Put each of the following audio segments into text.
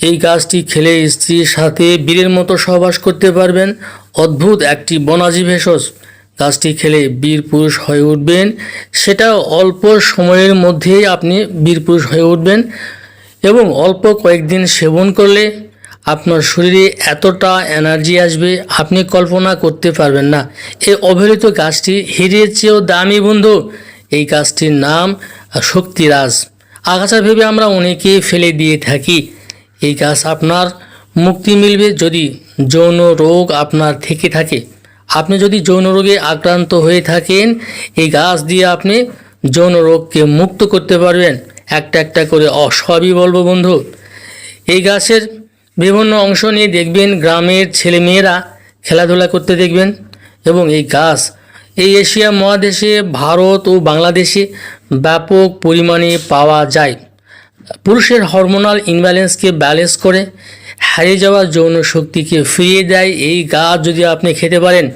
এই গাছটি খেলে স্ত্রীর সাথে বীরের মতো সহবাস করতে পারবেন। অদ্ভুত একটি বনাজি ভেষজ। গাছটি খেলে বীর পুরুষ হয়ে উঠবেন, সেটাও অল্প সময়ের মধ্যেই আপনি বীর পুরুষ হয়ে উঠবেন এবং অল্প কয়েকদিন সেবন করলে আপনার শরীরে এতটা এনার্জি আসবে আপনি কল্পনা করতে পারবেন না। এই অবহেলিত গাছটি হীরের চেয়েও দামি বন্ধু। এই গাছটির নাম শক্তিরাজ। আগাছা ভেবে আমরা অনেকেই ফেলে দিয়ে থাকি। এই গাছ আপনার মুক্তি মিলবে যদি যৌন রোগ আপনার থেকে থাকে। আপনি যদি যৌন রোগে আক্রান্ত হয়ে থাকেন, এই গাছ দিয়ে আপনি যৌন রোগকে মুক্ত করতে পারবেন। একটা একটা করে সবই বলবো বন্ধু। এই গাছের বিভিন্ন অংশ নিয়ে দেখবেন গ্রামের ছেলেমেয়েরা খেলাধুলা করতে দেখবেন এবং এই গাছ এই এশিয়া মহাদেশে ভারত ও বাংলাদেশে ব্যাপক পরিমাণে পাওয়া যায়। পুরুষের হরমোনাল ইমব্যালেন্সকে ব্যালেন্স করে, হারিয়ে যাওয়া যৌন শক্তিকে ফিরিয়ে দেয়। এই গাছ যদি আপনি খেতে পারেন,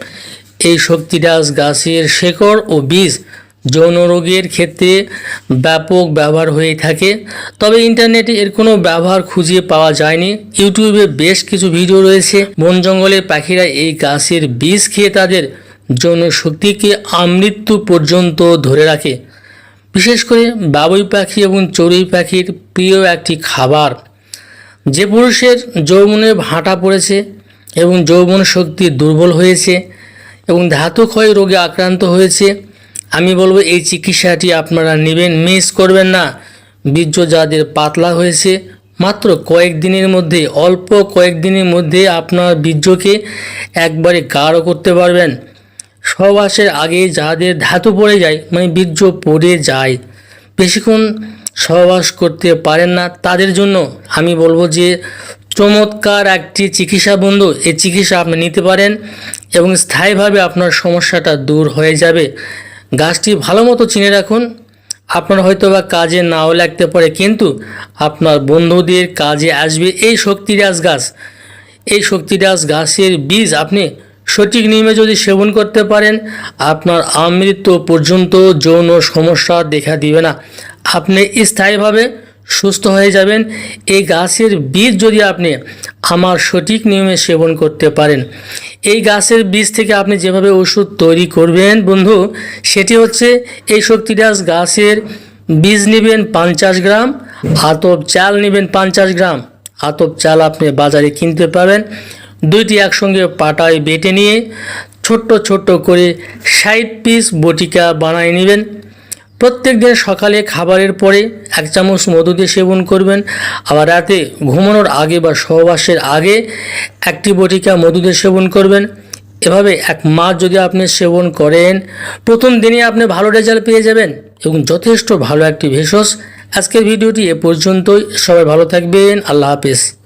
এই শক্তিরাজ গাছের শেকড় ও বীজ যৌন রোগের ক্ষেত্রে ব্যাপক ব্যবহার হয়ে থাকে। তবে ইন্টারনেটে এর কোনো ব্যবহার খুঁজে পাওয়া যায়নি। ইউটিউবে বেশ কিছু ভিডিও রয়েছে। বন জঙ্গলের পাখিরা এই গাছের বীজ খেয়ে তাদের যৌন শক্তিকে আমৃত্যু পর্যন্ত ধরে রাখে। বিশেষ করে বাবুই পাখি এবং চড়ুই পাখির প্রিয় একটি খাবার। যে পুরুষের যৌবনে ভাঁটা পড়েছে এবং যৌবন শক্তি দুর্বল হয়েছে এবং ধাতু ক্ষয় রোগে আক্রান্ত হয়েছে, আমি বলবো এই চিকিৎসাটি আপনারা নেবেন, মিস করবেন না। বীর্য যাদের পাতলা হয়েছে, মাত্র কয়েকদিনের মধ্যে, অল্প কয়েকদিনের মধ্যে আপনার বীর্যকে একবারে গাঢ় করতে পারবেন। সহবাসের আগে যাদের ধাতু পড়ে যায়, মানে বীর্য পড়ে যায়, বেশিক্ষণ সহবাস করতে পারেন না, তাদের জন্য আমি বলবো যে চমৎকার একটি চিকিৎসা বন্ধু। এই চিকিৎসা আপনি নিতে পারেন এবং স্থায়ীভাবে আপনার সমস্যাটা দূর হয়ে যাবে। গাছটি ভালো মতো চিনে রাখুন। আপনার হয়তো বা কাজে নাও লাগতে পারে, কিন্তু আপনার বন্ধুদের কাজে আসবে এই শক্তিরাজ গাছ। এই শক্তিরাজ গাছের বীজ আপনি সঠিক নিয়মে যদি সেবন করতে পারেন, আপনার আমৃত্যু পর্যন্ত যৌন সমস্যা দেখা দিবে না। আপনি স্থায়ীভাবে সুস্থ হয়ে যাবেন। এই গাছের বীজ যদি আপনি আমার সঠিক নিয়মে সেবন করতে পারেন, এই গাছের বীজ থেকে আপনি যেভাবে ওষুধ তৈরি করবেন বন্ধু, সেটি হচ্ছে এই শক্তিরাজ গাছের বীজ নেবেন 50 গ্রাম, আতপ চাল নেবেন 50 গ্রাম। আতপ চাল আপনি বাজারে কিনতে পাবেন। দুইটি একসঙ্গে পাটায় বেটে নিয়ে ছোট্ট ছোট্ট করে 60 পিস বটিকা বানিয়ে নেবেন। প্রত্যেক দিন সকালে খাবারের পরে 1 চামচ মধু দিয়ে সেবন করবেন। আবার রাতে ঘুমানোর আগে বা সহবাসের আগে 1টি বটিকা মধু দিয়ে সেবন করবেন। এভাবে 1 মাস যদি আপনি সেবন করেন, প্রথম দিনে আপনি ভালো রেজাল্ট পেয়ে যাবেন এবং যথেষ্ট ভালো একটি ভেষজ। আজকের ভিডিওটি এ পর্যন্তই। সবাই ভালো থাকবেন। আল্লাহ হাফেজ।